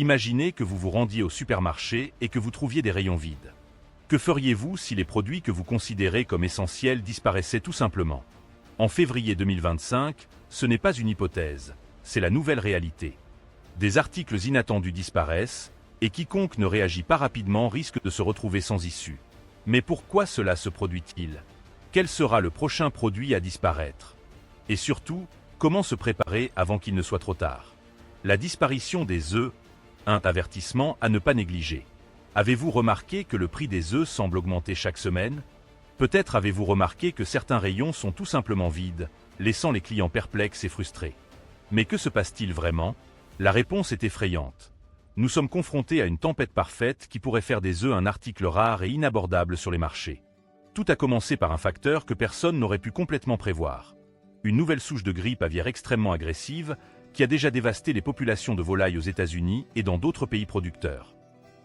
Imaginez que vous vous rendiez au supermarché et que vous trouviez des rayons vides. Que feriez-vous si les produits que vous considérez comme essentiels disparaissaient tout simplement? En février 2025, ce n'est pas une hypothèse, c'est la nouvelle réalité. Des articles inattendus disparaissent, et quiconque ne réagit pas rapidement risque de se retrouver sans issue. Mais pourquoi cela se produit-il? Quel sera le prochain produit à disparaître? Et surtout, comment se préparer avant qu'il ne soit trop tard? La disparition des œufs, un avertissement à ne pas négliger. Avez-vous remarqué que le prix des œufs semble augmenter chaque semaine? Peut-être avez-vous remarqué que certains rayons sont tout simplement vides, laissant les clients perplexes et frustrés. Mais que se passe-t-il vraiment? La réponse est effrayante. Nous sommes confrontés à une tempête parfaite qui pourrait faire des œufs un article rare et inabordable sur les marchés. Tout a commencé par un facteur que personne n'aurait pu complètement prévoir. Une nouvelle souche de grippe aviaire extrêmement agressive qui a déjà dévasté les populations de volailles aux États-Unis et dans d'autres pays producteurs.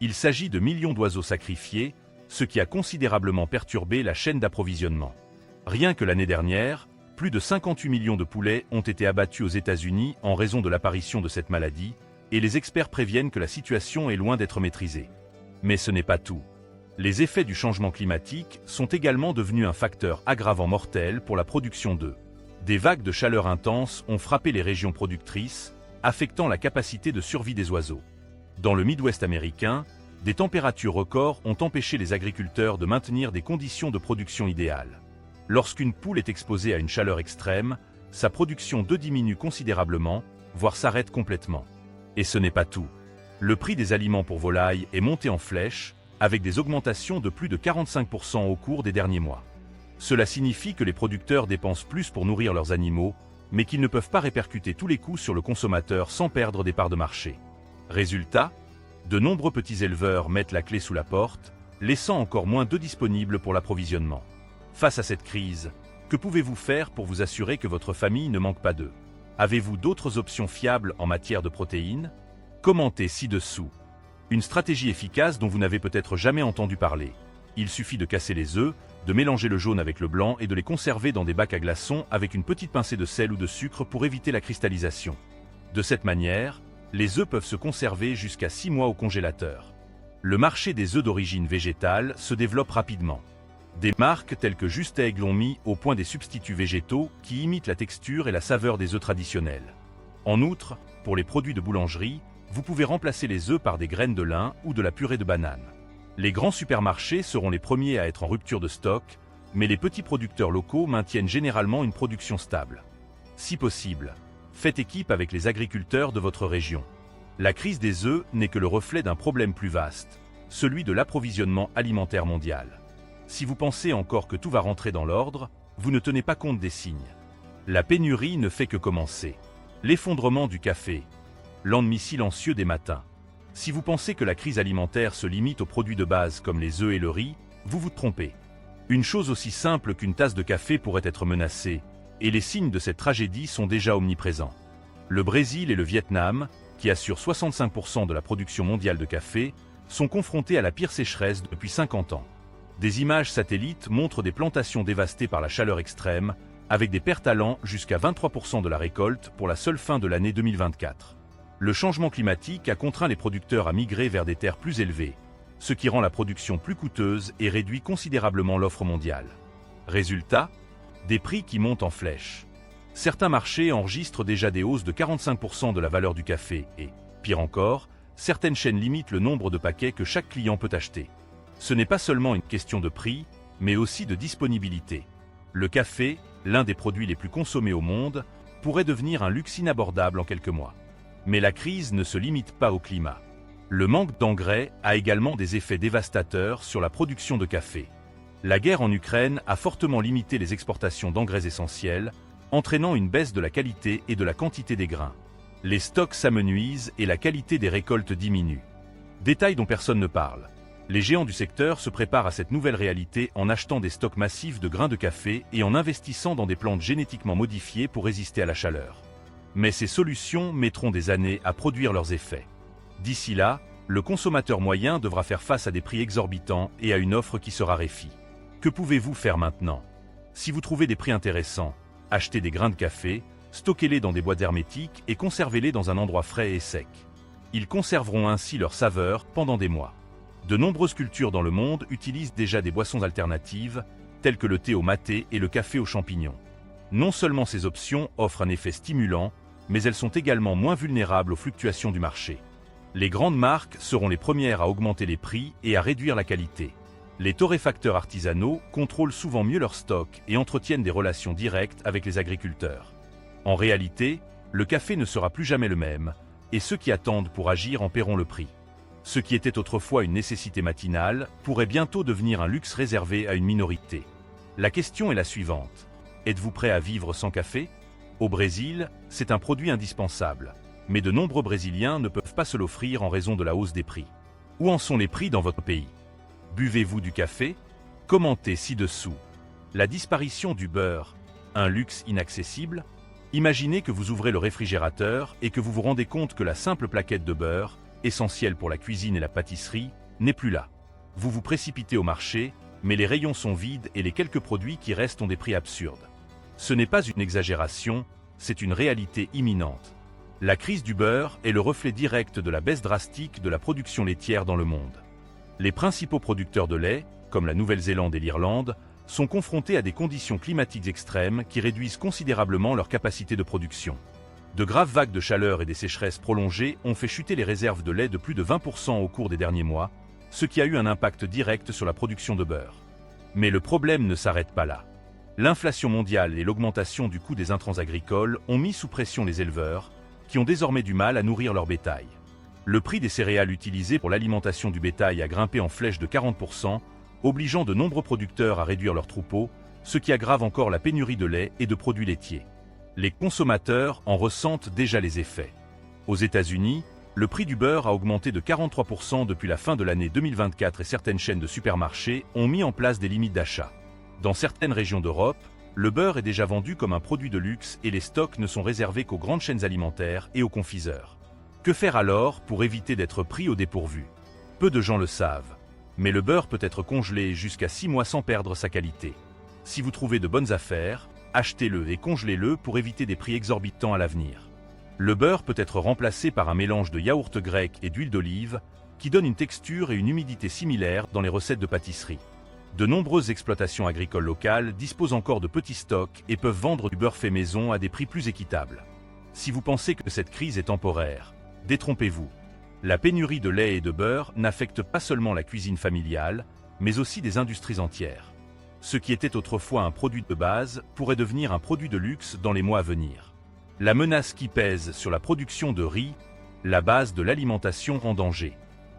Il s'agit de millions d'oiseaux sacrifiés, ce qui a considérablement perturbé la chaîne d'approvisionnement. Rien que l'année dernière, plus de 58 millions de poulets ont été abattus aux États-Unis en raison de l'apparition de cette maladie, et les experts préviennent que la situation est loin d'être maîtrisée. Mais ce n'est pas tout. Les effets du changement climatique sont également devenus un facteur aggravant mortel pour la production d'œufs. Des vagues de chaleur intenses ont frappé les régions productrices, affectant la capacité de survie des oiseaux. Dans le Midwest américain, des températures records ont empêché les agriculteurs de maintenir des conditions de production idéales. Lorsqu'une poule est exposée à une chaleur extrême, sa production d'œufs diminue considérablement, voire s'arrête complètement. Et ce n'est pas tout. Le prix des aliments pour volailles est monté en flèche, avec des augmentations de plus de 45% au cours des derniers mois. Cela signifie que les producteurs dépensent plus pour nourrir leurs animaux, mais qu'ils ne peuvent pas répercuter tous les coûts sur le consommateur sans perdre des parts de marché. Résultat, de nombreux petits éleveurs mettent la clé sous la porte, laissant encore moins d'œufs disponibles pour l'approvisionnement. Face à cette crise, que pouvez-vous faire pour vous assurer que votre famille ne manque pas d'œufs? Avez-vous d'autres options fiables en matière de protéines? Commentez ci-dessous. Une stratégie efficace dont vous n'avez peut-être jamais entendu parler. Il suffit de casser les œufs, de mélanger le jaune avec le blanc et de les conserver dans des bacs à glaçons avec une petite pincée de sel ou de sucre pour éviter la cristallisation. De cette manière, les œufs peuvent se conserver jusqu'à 6 mois au congélateur. Le marché des œufs d'origine végétale se développe rapidement. Des marques telles que Just Egg l'ont mis au point des substituts végétaux qui imitent la texture et la saveur des œufs traditionnels. En outre, pour les produits de boulangerie, vous pouvez remplacer les œufs par des graines de lin ou de la purée de banane. Les grands supermarchés seront les premiers à être en rupture de stock, mais les petits producteurs locaux maintiennent généralement une production stable. Si possible, faites équipe avec les agriculteurs de votre région. La crise des œufs n'est que le reflet d'un problème plus vaste, celui de l'approvisionnement alimentaire mondial. Si vous pensez encore que tout va rentrer dans l'ordre, vous ne tenez pas compte des signes. La pénurie ne fait que commencer. L'effondrement du café, l'ennemi silencieux des matins. Si vous pensez que la crise alimentaire se limite aux produits de base comme les œufs et le riz, vous vous trompez. Une chose aussi simple qu'une tasse de café pourrait être menacée, et les signes de cette tragédie sont déjà omniprésents. Le Brésil et le Vietnam, qui assurent 65% de la production mondiale de café, sont confrontés à la pire sécheresse depuis 50 ans. Des images satellites montrent des plantations dévastées par la chaleur extrême, avec des pertes allant jusqu'à 23% de la récolte pour la seule fin de l'année 2024. Le changement climatique a contraint les producteurs à migrer vers des terres plus élevées, ce qui rend la production plus coûteuse et réduit considérablement l'offre mondiale. Résultat, des prix qui montent en flèche. Certains marchés enregistrent déjà des hausses de 45% de la valeur du café et, pire encore, certaines chaînes limitent le nombre de paquets que chaque client peut acheter. Ce n'est pas seulement une question de prix, mais aussi de disponibilité. Le café, l'un des produits les plus consommés au monde, pourrait devenir un luxe inabordable en quelques mois. Mais la crise ne se limite pas au climat. Le manque d'engrais a également des effets dévastateurs sur la production de café. La guerre en Ukraine a fortement limité les exportations d'engrais essentiels, entraînant une baisse de la qualité et de la quantité des grains. Les stocks s'amenuisent et la qualité des récoltes diminue. Détail dont personne ne parle. Les géants du secteur se préparent à cette nouvelle réalité en achetant des stocks massifs de grains de café et en investissant dans des plantes génétiquement modifiées pour résister à la chaleur. Mais ces solutions mettront des années à produire leurs effets. D'ici là, le consommateur moyen devra faire face à des prix exorbitants et à une offre qui se raréfie. Que pouvez-vous faire maintenant? Si vous trouvez des prix intéressants, achetez des grains de café, stockez-les dans des boîtes hermétiques et conservez-les dans un endroit frais et sec. Ils conserveront ainsi leur saveur pendant des mois. De nombreuses cultures dans le monde utilisent déjà des boissons alternatives, telles que le thé au maté et le café aux champignons. Non seulement ces options offrent un effet stimulant, mais elles sont également moins vulnérables aux fluctuations du marché. Les grandes marques seront les premières à augmenter les prix et à réduire la qualité. Les torréfacteurs artisanaux contrôlent souvent mieux leur stock et entretiennent des relations directes avec les agriculteurs. En réalité, le café ne sera plus jamais le même, et ceux qui attendent pour agir en paieront le prix. Ce qui était autrefois une nécessité matinale pourrait bientôt devenir un luxe réservé à une minorité. La question est la suivante. Êtes-vous prêt à vivre sans café? Au Brésil, c'est un produit indispensable, mais de nombreux Brésiliens ne peuvent pas se l'offrir en raison de la hausse des prix. Où en sont les prix dans votre pays? Buvez-vous du café? Commentez ci-dessous. La disparition du beurre, un luxe inaccessible? Imaginez que vous ouvrez le réfrigérateur et que vous vous rendez compte que la simple plaquette de beurre, essentielle pour la cuisine et la pâtisserie, n'est plus là. Vous vous précipitez au marché, mais les rayons sont vides et les quelques produits qui restent ont des prix absurdes. Ce n'est pas une exagération, c'est une réalité imminente. La crise du beurre est le reflet direct de la baisse drastique de la production laitière dans le monde. Les principaux producteurs de lait, comme la Nouvelle-Zélande et l'Irlande, sont confrontés à des conditions climatiques extrêmes qui réduisent considérablement leur capacité de production. De graves vagues de chaleur et des sécheresses prolongées ont fait chuter les réserves de lait de plus de 20% au cours des derniers mois, ce qui a eu un impact direct sur la production de beurre. Mais le problème ne s'arrête pas là. L'inflation mondiale et l'augmentation du coût des intrants agricoles ont mis sous pression les éleveurs, qui ont désormais du mal à nourrir leur bétail. Le prix des céréales utilisées pour l'alimentation du bétail a grimpé en flèche de 40%, obligeant de nombreux producteurs à réduire leurs troupeaux, ce qui aggrave encore la pénurie de lait et de produits laitiers. Les consommateurs en ressentent déjà les effets. Aux États-Unis, le prix du beurre a augmenté de 43% depuis la fin de l'année 2024 et certaines chaînes de supermarchés ont mis en place des limites d'achat. Dans certaines régions d'Europe, le beurre est déjà vendu comme un produit de luxe et les stocks ne sont réservés qu'aux grandes chaînes alimentaires et aux confiseurs. Que faire alors pour éviter d'être pris au dépourvu? Peu de gens le savent, mais le beurre peut être congelé jusqu'à 6 mois sans perdre sa qualité. Si vous trouvez de bonnes affaires, achetez-le et congelez-le pour éviter des prix exorbitants à l'avenir. Le beurre peut être remplacé par un mélange de yaourt grec et d'huile d'olive, qui donne une texture et une humidité similaires dans les recettes de pâtisserie. De nombreuses exploitations agricoles locales disposent encore de petits stocks et peuvent vendre du beurre fait maison à des prix plus équitables. Si vous pensez que cette crise est temporaire, détrompez-vous. La pénurie de lait et de beurre n'affecte pas seulement la cuisine familiale, mais aussi des industries entières. Ce qui était autrefois un produit de base pourrait devenir un produit de luxe dans les mois à venir. La menace qui pèse sur la production de riz, la base de l'alimentation en danger.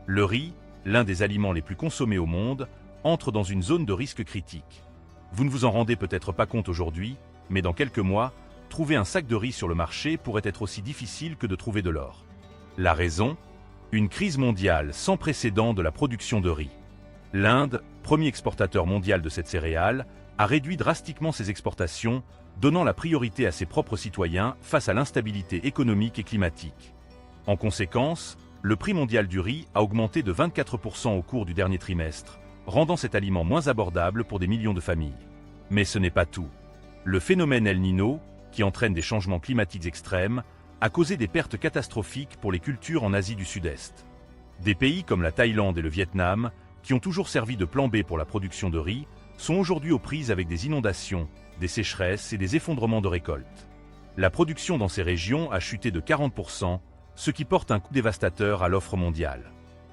Le riz, l'un des aliments les plus consommés au monde, entre dans une zone de risque critique. Vous ne vous en rendez peut-être pas compte aujourd'hui, mais dans quelques mois, trouver un sac de riz sur le marché pourrait être aussi difficile que de trouver de l'or. La raison? Une crise mondiale sans précédent de la production de riz. L'Inde, premier exportateur mondial de cette céréale, a réduit drastiquement ses exportations, donnant la priorité à ses propres citoyens face à l'instabilité économique et climatique. En conséquence, le prix mondial du riz a augmenté de 24% au cours du dernier trimestre, rendant cet aliment moins abordable pour des millions de familles. Mais ce n'est pas tout. Le phénomène El Niño, qui entraîne des changements climatiques extrêmes, a causé des pertes catastrophiques pour les cultures en Asie du Sud-Est. Des pays comme la Thaïlande et le Vietnam, qui ont toujours servi de plan B pour la production de riz, sont aujourd'hui aux prises avec des inondations, des sécheresses et des effondrements de récoltes. La production dans ces régions a chuté de 40%, ce qui porte un coup dévastateur à l'offre mondiale.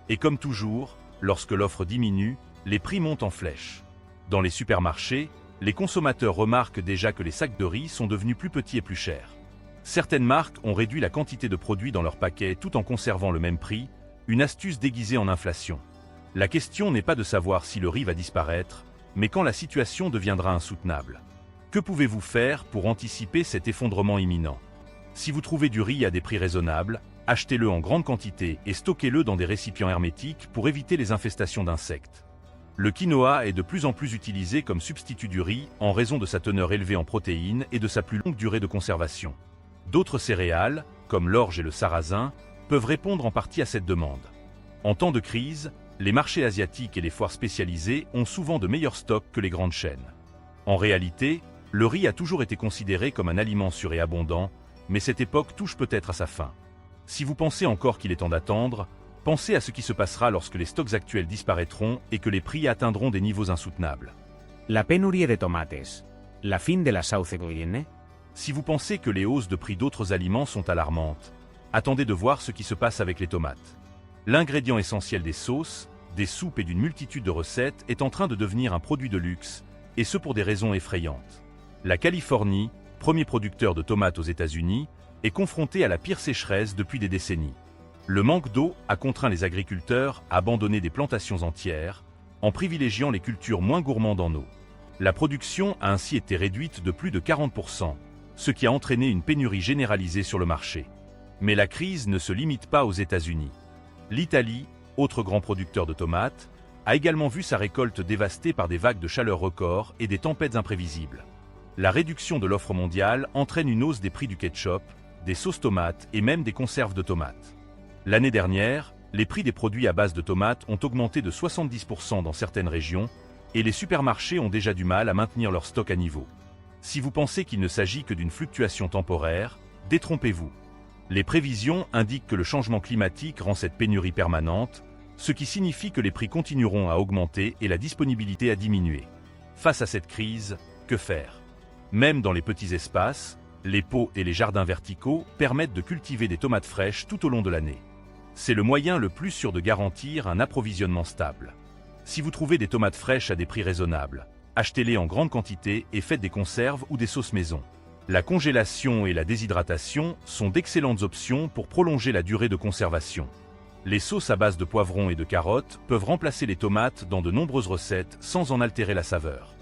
Et comme toujours, lorsque l'offre diminue, les prix montent en flèche. Dans les supermarchés, les consommateurs remarquent déjà que les sacs de riz sont devenus plus petits et plus chers. Certaines marques ont réduit la quantité de produits dans leurs paquets tout en conservant le même prix, une astuce déguisée en inflation. La question n'est pas de savoir si le riz va disparaître, mais quand la situation deviendra insoutenable. Que pouvez-vous faire pour anticiper cet effondrement imminent? Si vous trouvez du riz à des prix raisonnables, achetez-le en grande quantité et stockez-le dans des récipients hermétiques pour éviter les infestations d'insectes. Le quinoa est de plus en plus utilisé comme substitut du riz en raison de sa teneur élevée en protéines et de sa plus longue durée de conservation. D'autres céréales, comme l'orge et le sarrasin, peuvent répondre en partie à cette demande. En temps de crise, les marchés asiatiques et les foires spécialisées ont souvent de meilleurs stocks que les grandes chaînes. En réalité, le riz a toujours été considéré comme un aliment sûr et abondant, mais cette époque touche peut-être à sa fin. Si vous pensez encore qu'il est temps d'attendre, pensez à ce qui se passera lorsque les stocks actuels disparaîtront et que les prix atteindront des niveaux insoutenables. La penuria de tomates. La fin de la sauce que viene. Si vous pensez que les hausses de prix d'autres aliments sont alarmantes, attendez de voir ce qui se passe avec les tomates. L'ingrédient essentiel des sauces, des soupes et d'une multitude de recettes est en train de devenir un produit de luxe, et ce pour des raisons effrayantes. La Californie, premier producteur de tomates aux États-Unis, est confrontée à la pire sécheresse depuis des décennies. Le manque d'eau a contraint les agriculteurs à abandonner des plantations entières, en privilégiant les cultures moins gourmandes en eau. La production a ainsi été réduite de plus de 40%, ce qui a entraîné une pénurie généralisée sur le marché. Mais la crise ne se limite pas aux États-Unis. L'Italie, autre grand producteur de tomates, a également vu sa récolte dévastée par des vagues de chaleur records et des tempêtes imprévisibles. La réduction de l'offre mondiale entraîne une hausse des prix du ketchup, des sauces tomates et même des conserves de tomates. L'année dernière, les prix des produits à base de tomates ont augmenté de 70% dans certaines régions et les supermarchés ont déjà du mal à maintenir leur stock à niveau. Si vous pensez qu'il ne s'agit que d'une fluctuation temporaire, détrompez-vous. Les prévisions indiquent que le changement climatique rend cette pénurie permanente, ce qui signifie que les prix continueront à augmenter et la disponibilité à diminuer. Face à cette crise, que faire? Même dans les petits espaces, les pots et les jardins verticaux permettent de cultiver des tomates fraîches tout au long de l'année. C'est le moyen le plus sûr de garantir un approvisionnement stable. Si vous trouvez des tomates fraîches à des prix raisonnables, achetez-les en grande quantité et faites des conserves ou des sauces maison. La congélation et la déshydratation sont d'excellentes options pour prolonger la durée de conservation. Les sauces à base de poivrons et de carottes peuvent remplacer les tomates dans de nombreuses recettes sans en altérer la saveur.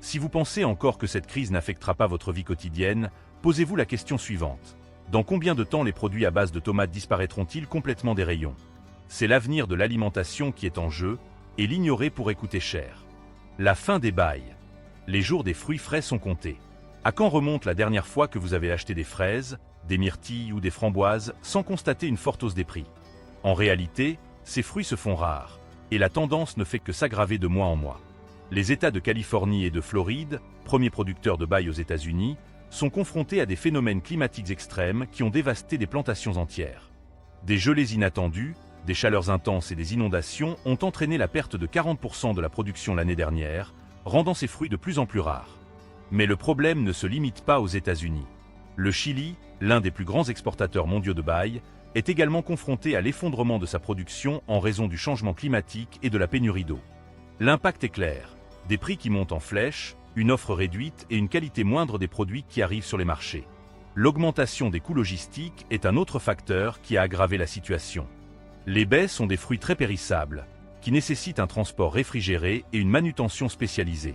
Si vous pensez encore que cette crise n'affectera pas votre vie quotidienne, posez-vous la question suivante. Dans combien de temps les produits à base de tomates disparaîtront-ils complètement des rayons? C'est l'avenir de l'alimentation qui est en jeu, et l'ignorer pourrait coûter cher. La fin des bails. Les jours des fruits frais sont comptés. À quand remonte la dernière fois que vous avez acheté des fraises, des myrtilles ou des framboises sans constater une forte hausse des prix? En réalité, ces fruits se font rares, et la tendance ne fait que s'aggraver de mois en mois. Les États de Californie et de Floride, premiers producteurs de bail aux États-Unis, sont confrontés à des phénomènes climatiques extrêmes qui ont dévasté des plantations entières. Des gelées inattendues, des chaleurs intenses et des inondations ont entraîné la perte de 40% de la production l'année dernière, rendant ces fruits de plus en plus rares. Mais le problème ne se limite pas aux États-Unis. Le Chili, l'un des plus grands exportateurs mondiaux de bail, est également confronté à l'effondrement de sa production en raison du changement climatique et de la pénurie d'eau. L'impact est clair, des prix qui montent en flèche, une offre réduite et une qualité moindre des produits qui arrivent sur les marchés. L'augmentation des coûts logistiques est un autre facteur qui a aggravé la situation. Les baies sont des fruits très périssables, qui nécessitent un transport réfrigéré et une manutention spécialisée.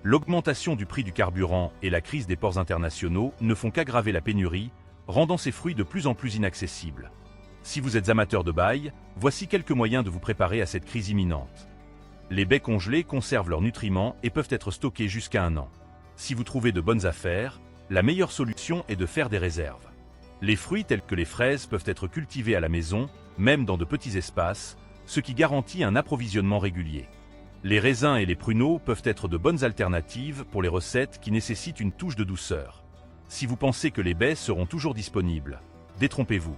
L'augmentation du prix du carburant et la crise des ports internationaux ne font qu'aggraver la pénurie, rendant ces fruits de plus en plus inaccessibles. Si vous êtes amateur de bail, voici quelques moyens de vous préparer à cette crise imminente. Les baies congelées conservent leurs nutriments et peuvent être stockées jusqu'à 1 an. Si vous trouvez de bonnes affaires, la meilleure solution est de faire des réserves. Les fruits tels que les fraises peuvent être cultivés à la maison, même dans de petits espaces, ce qui garantit un approvisionnement régulier. Les raisins et les pruneaux peuvent être de bonnes alternatives pour les recettes qui nécessitent une touche de douceur. Si vous pensez que les baies seront toujours disponibles, détrompez-vous.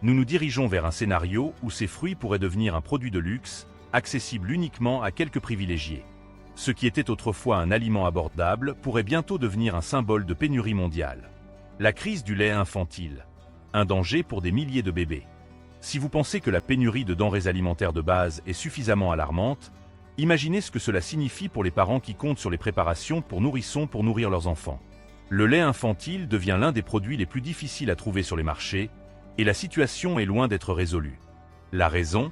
Nous nous dirigeons vers un scénario où ces fruits pourraient devenir un produit de luxe, accessible uniquement à quelques privilégiés. Ce qui était autrefois un aliment abordable pourrait bientôt devenir un symbole de pénurie mondiale. La crise du lait infantile. Un danger pour des milliers de bébés. Si vous pensez que la pénurie de denrées alimentaires de base est suffisamment alarmante, imaginez ce que cela signifie pour les parents qui comptent sur les préparations pour nourrissons pour nourrir leurs enfants. Le lait infantile devient l'un des produits les plus difficiles à trouver sur les marchés, et la situation est loin d'être résolue. La raison?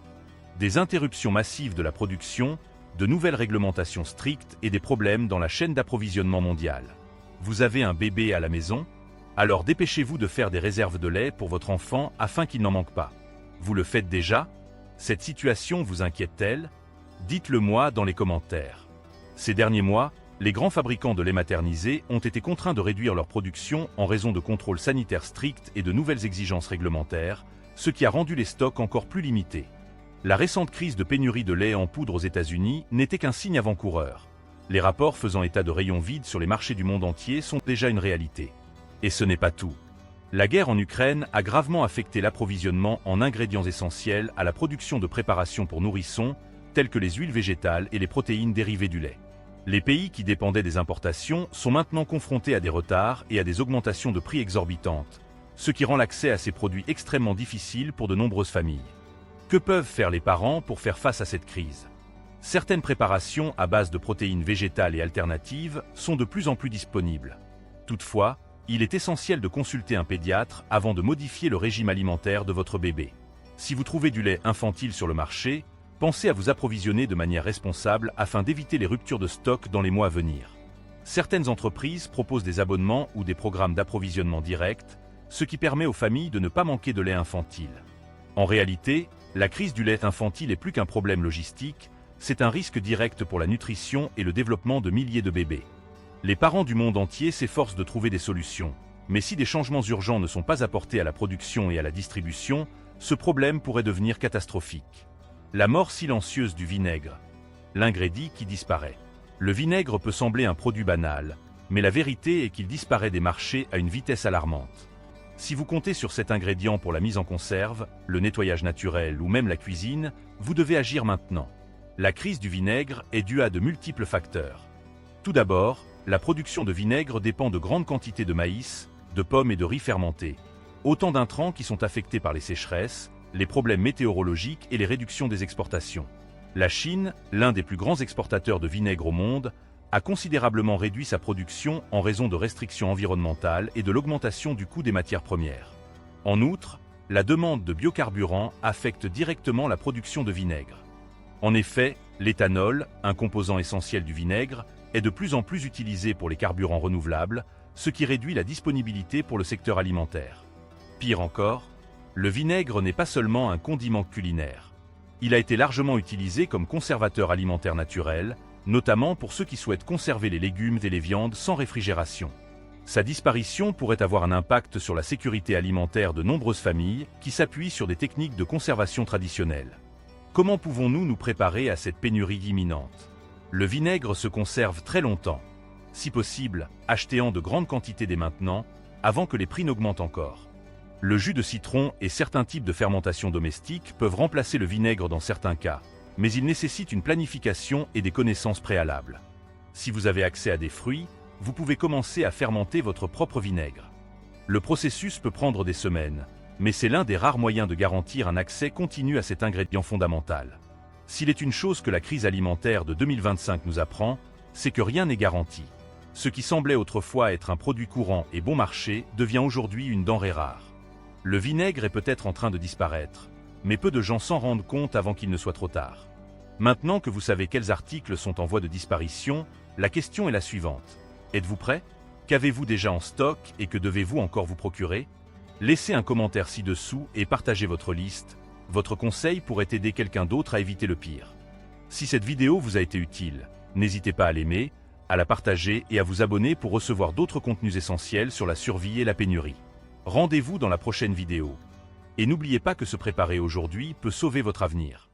Des interruptions massives de la production, de nouvelles réglementations strictes et des problèmes dans la chaîne d'approvisionnement mondiale. Vous avez un bébé à la maison? Alors dépêchez-vous de faire des réserves de lait pour votre enfant afin qu'il n'en manque pas. Vous le faites déjà? Cette situation vous inquiète-t-elle? Dites-le moi dans les commentaires. Ces derniers mois, les grands fabricants de lait maternisé ont été contraints de réduire leur production en raison de contrôles sanitaires stricts et de nouvelles exigences réglementaires, ce qui a rendu les stocks encore plus limités. La récente crise de pénurie de lait en poudre aux États-Unis n'était qu'un signe avant-coureur. Les rapports faisant état de rayons vides sur les marchés du monde entier sont déjà une réalité. Et ce n'est pas tout. La guerre en Ukraine a gravement affecté l'approvisionnement en ingrédients essentiels à la production de préparations pour nourrissons, telles que les huiles végétales et les protéines dérivées du lait. Les pays qui dépendaient des importations sont maintenant confrontés à des retards et à des augmentations de prix exorbitantes, ce qui rend l'accès à ces produits extrêmement difficile pour de nombreuses familles. Que peuvent faire les parents pour faire face à cette crise? Certaines préparations à base de protéines végétales et alternatives sont de plus en plus disponibles. Toutefois, il est essentiel de consulter un pédiatre avant de modifier le régime alimentaire de votre bébé. Si vous trouvez du lait infantile sur le marché, pensez à vous approvisionner de manière responsable afin d'éviter les ruptures de stock dans les mois à venir. Certaines entreprises proposent des abonnements ou des programmes d'approvisionnement direct, ce qui permet aux familles de ne pas manquer de lait infantile. En réalité, la crise du lait infantile est plus qu'un problème logistique, c'est un risque direct pour la nutrition et le développement de milliers de bébés. Les parents du monde entier s'efforcent de trouver des solutions, mais si des changements urgents ne sont pas apportés à la production et à la distribution, ce problème pourrait devenir catastrophique. La mort silencieuse du vinaigre. L'ingrédient qui disparaît. Le vinaigre peut sembler un produit banal, mais la vérité est qu'il disparaît des marchés à une vitesse alarmante. Si vous comptez sur cet ingrédient pour la mise en conserve, le nettoyage naturel ou même la cuisine, vous devez agir maintenant. La crise du vinaigre est due à de multiples facteurs. Tout d'abord, la production de vinaigre dépend de grandes quantités de maïs, de pommes et de riz fermentés. Autant d'intrants qui sont affectés par les sécheresses, les problèmes météorologiques et les réductions des exportations. La Chine, l'un des plus grands exportateurs de vinaigre au monde, a considérablement réduit sa production en raison de restrictions environnementales et de l'augmentation du coût des matières premières. En outre, la demande de biocarburants affecte directement la production de vinaigre. En effet, l'éthanol, un composant essentiel du vinaigre, est de plus en plus utilisé pour les carburants renouvelables, ce qui réduit la disponibilité pour le secteur alimentaire. Pire encore, le vinaigre n'est pas seulement un condiment culinaire. Il a été largement utilisé comme conservateur alimentaire naturel, notamment pour ceux qui souhaitent conserver les légumes et les viandes sans réfrigération. Sa disparition pourrait avoir un impact sur la sécurité alimentaire de nombreuses familles qui s'appuient sur des techniques de conservation traditionnelles. Comment pouvons-nous nous préparer à cette pénurie imminente? Le vinaigre se conserve très longtemps. Si possible, achetez-en de grandes quantités dès maintenant, avant que les prix n'augmentent encore. Le jus de citron et certains types de fermentation domestique peuvent remplacer le vinaigre dans certains cas, mais ils nécessitent une planification et des connaissances préalables. Si vous avez accès à des fruits, vous pouvez commencer à fermenter votre propre vinaigre. Le processus peut prendre des semaines, mais c'est l'un des rares moyens de garantir un accès continu à cet ingrédient fondamental. S'il est une chose que la crise alimentaire de 2025 nous apprend, c'est que rien n'est garanti. Ce qui semblait autrefois être un produit courant et bon marché devient aujourd'hui une denrée rare. Le vinaigre est peut-être en train de disparaître, mais peu de gens s'en rendent compte avant qu'il ne soit trop tard. Maintenant que vous savez quels articles sont en voie de disparition, la question est la suivante. Êtes-vous prêt? Qu'avez-vous déjà en stock et que devez-vous encore vous procurer? Laissez un commentaire ci-dessous et partagez votre liste. Votre conseil pourrait aider quelqu'un d'autre à éviter le pire. Si cette vidéo vous a été utile, n'hésitez pas à l'aimer, à la partager et à vous abonner pour recevoir d'autres contenus essentiels sur la survie et la pénurie. Rendez-vous dans la prochaine vidéo. Et n'oubliez pas que se préparer aujourd'hui peut sauver votre avenir.